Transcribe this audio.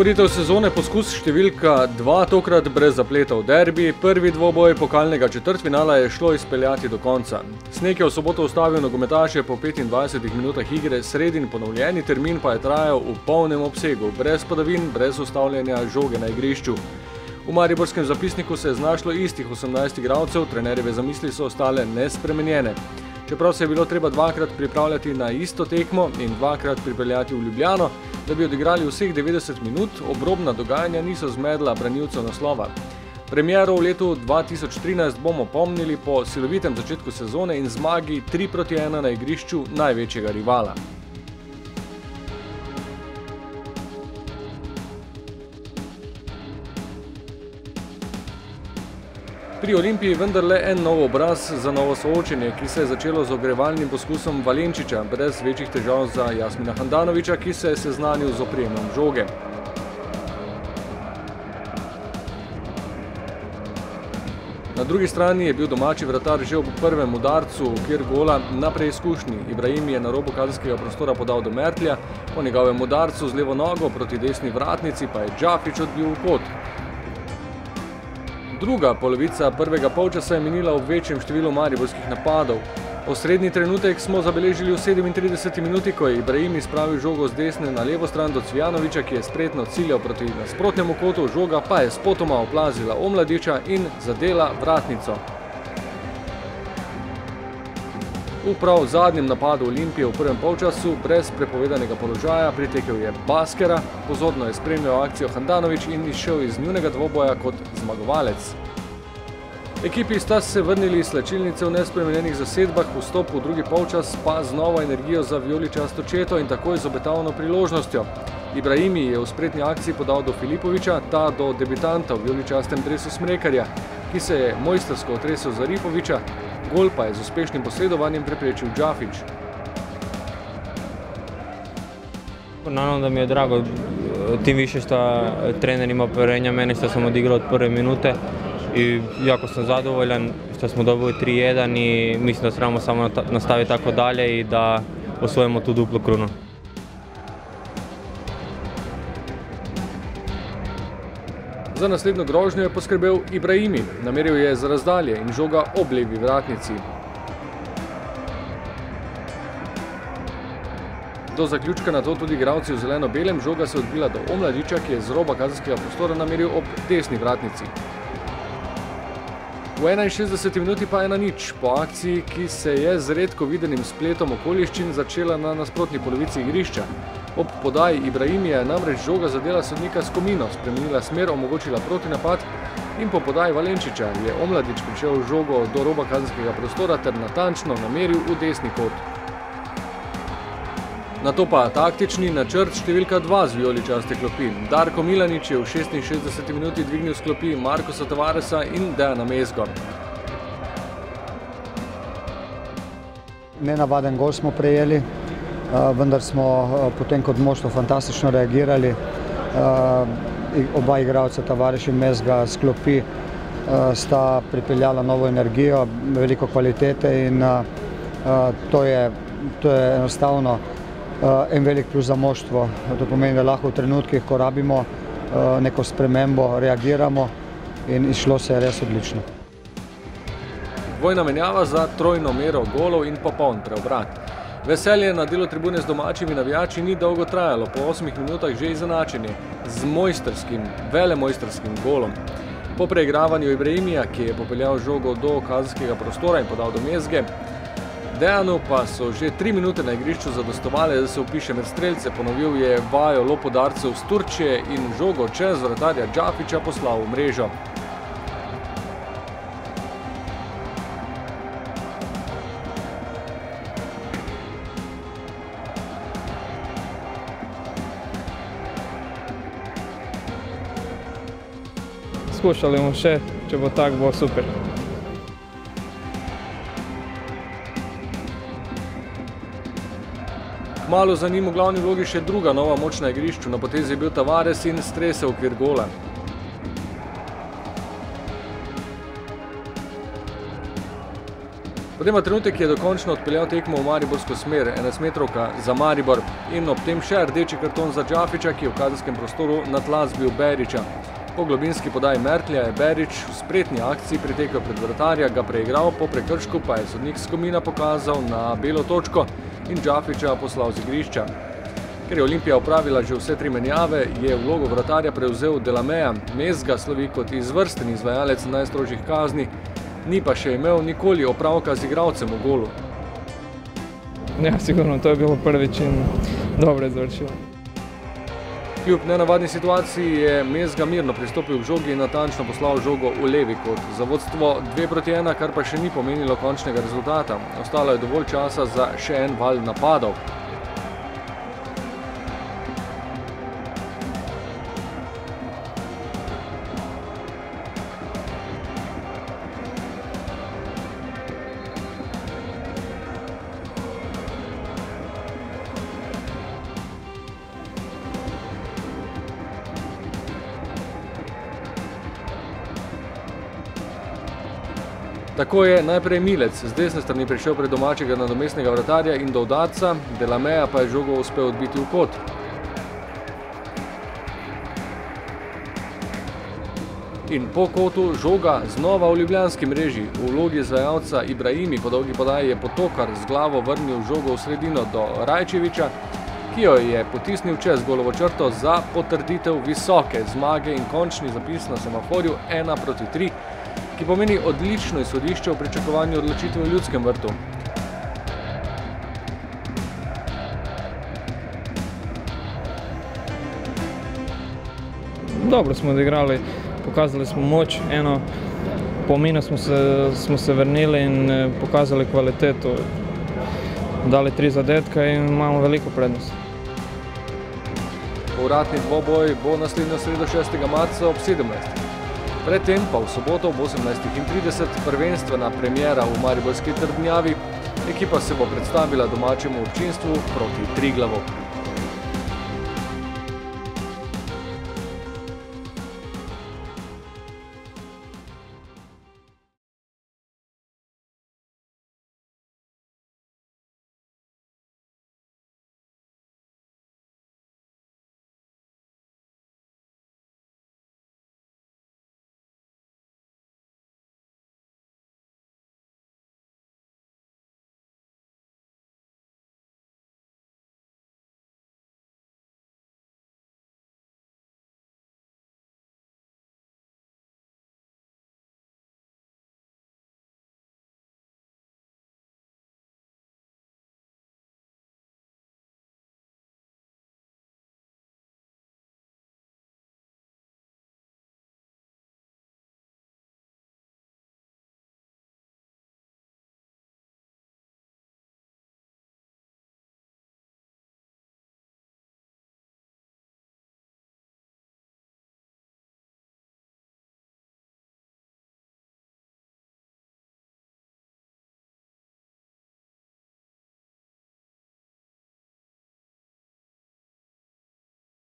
Otvoritev sezone poskus številka 2, tokrat brez zapletov derbi. Prvi dvoboj pokalnega četrtfinala je šlo izpeljati do konca. Sneg je v soboto ustavil nogometaše po 25 minutah igre, sredin ponovljeni termin pa je trajal v polnem obsegu, brez padavin, brez ustavljanja žoge na igrišču. V mariborskem zapisniku se je znašlo istih 18 igralcev, trenerjeve zamisli so ostale nespremenjene. Čeprav se je bilo treba dvakrat pripravljati na isto tekmo in dvakrat pripeljati v Ljubljano, da bi odigrali vseh 90 minut, obrobna dogajanja niso zmedla branilcev naslova. Premiero v letu 2013 bomo pomnili po silovitem začetku sezone in zmagi 3-1 na igrišču največjega rivala. Pri Olimpiji vendarle en nov obraz za novo soočenje, ki se je začelo z ogrevalnim poskusom Valenčiča, brez večjih težav za Jasmina Handanovića, ki se je seznanil z oprijemom žoge. Na drugi strani je bil domači vratar že ob prvem udarcu v okvir gola na preizkušnji. Ibrahim je na robu kazenskega prostora podal do Mertlja, po njegovem udarcu z levo nogo proti desni vratnici pa je Džafić odbil v kot. Druga polovica prvega polčasa je minila v večjem številu mariborskih napadov. Osrednji trenutek smo zabeležili v 37 minuti, ko je Ibrahim izpravil žogo z desne na levo stran do Cvijanovića, ki je spretno ciljal proti nasprotnemu kotu, žoga pa je spotoma oplazila Omladića in zadela vratnico. V prav zadnjem napadu Olimpije v prvem polčasu, brez prepovedanega položaja, pritekel je Baskera, pozorno je spremljal akcijo Handanović in izšel iz njunega dvoboja kot zmagovalec. Ekipi sta se vrnili iz slačilnice v nespremenjenih zasedbah, vstop v drugi polčas pa z novo energijo za vijoličasto četo in takoj z obetavno priložnostjo. Ibrahimi je v spretni akciji podal do Filipovića, ta do debitanta v vijoličastem dresu Smrekarja, ki se je mojstrsko otresel za Ripovića, gol pa je z uspešnim posredovanjem preprečil Džafić. Naravno da mi je drago, tim više što trener ima povjerenja mene što sam odigrao od prve minute i jako sam zadovoljan što smo dobili 3-1 i mislim da trebamo samo nastaviti tako dalje i da osvojimo tu duplu krunu. Za naslednjo grožnjo je poskrbel Ibrahimi, nameril je za razdalje in žoga ob levi vratnici. Do zaključka nato tudi igralci v zeleno-belem, žoga se odbila do Omladića, ki je z roba kazenskega prostora nameril ob desni vratnici. V 61. minuti pa 1:0 po akciji, ki se je z redko videnim spletom okoliščin začela na nasprotni polovici igrišča. Ob podaji Ibrahimija je namreč žoga zadela sodnika Skomino, spremenila smer, omogočila protinapad in po podaji Valenčiča je Omladić prišel žogo do roba kazenskega prostora ter natančno nameril v desni kot. Nato pa taktični načrt številka 2 z vijoličaste klopi. Darko Milanič je v 66. minuti dvignil s klopi Markosa Tavaresa in Dejana Mezgo. Nenavaden gol smo prejeli, vendar smo potem kot moštvo fantastično reagirali. Oba igralca, Tavares in Mezga, s klopi sta pripeljala novo energijo, veliko kvalitete in to je enostavno en velik plus za moštvo. To pomeni, da lahko v trenutkih, ko rabimo neko spremembo, reagiramo in izšlo se je res odlično. Dvojna menjava za trojno mero golov in popoln preobrat. Veselje na delu tribune z domačimi navijači ni dolgo trajalo, po 8 minutah že izenačenje z mojstrskim, velemojstrskim golom. Po preigravanju Ibrahimija, ki je popeljal žogo do kazenskega prostora in podal do Mezge, Dejanu pa so že 3 minute na igrišču zadostovale, da se vpiše med strelce. Ponovil je vajo lopodarcev z Turčije in žogo čez vratarja Džafića poslal v mrežo. Skušali bomo še, če bo tak, bo super. Malo za njim v glavni vlogi še druga nova moč na igrišču, na potezi je bil Tavares in strese v okvir gola. Potem pa trenutek je dokončno odpeljal tekmo v mariborsko smer, 11-metrovka za Maribor in ob tem še rdeči karton za Džafića, ki je v kazenskem prostoru na tla zbil Berića. Po globinski podaji Mertlja je Berić v spretni akciji pritekel pred vratarja, ga preigral, po prekršku pa je sodnik s komina pokazal na belo točko in Džafića poslal z igrišča. Ker je Olimpija opravila že vse 3 menjave, je vlogo vratarja prevzel Delameja. Mezga slovi kot izvrsten izvajalec najstrožjih kazni, ni pa še imel nikoli opravka z igralcem v golu. Ja, sigurno, to je bilo prvič in dobro je završilo. Kljub nenavadni situaciji je Mezga mirno pristopil k žogi in natančno poslal žogo v levi kot. Za vodstvo 2-1, kar pa še ni pomenilo končnega rezultata. Ostalo je dovolj časa za še en val napadov. Tako je najprej Milec z desne strani prišel pred domačega nadomestnega vratarja in do udarca, Delameja pa je žogo uspel odbiti v kot. In po kotu žoga znova v ljubljanski mreži. V vlogi izvajalca Ibrahimi po dolgi podaji je Potokar z glavo vrnil žogo v sredino do Rajčevića, ki jo je potisnil čez golovo črto za potrditev visoke zmage in končni zapis na semaforju 1-3, ki pomeni odlično izhodišče v pričakovanju odločitve v Ljudskem vrtu. Dobro smo odigrali, pokazali smo moč, po minus smo se vrnili in pokazali kvalitetu. Dali 3 zadetka in imamo veliko prednost. Povratni dvoboj bo naslednjo sredo 6. marca ob 17. Predtem pa v soboto ob 18:30 prvenstvena premiera v mariborski Trdnjavi. Ekipa se bo predstavila domačemu občinstvu proti Triglavu.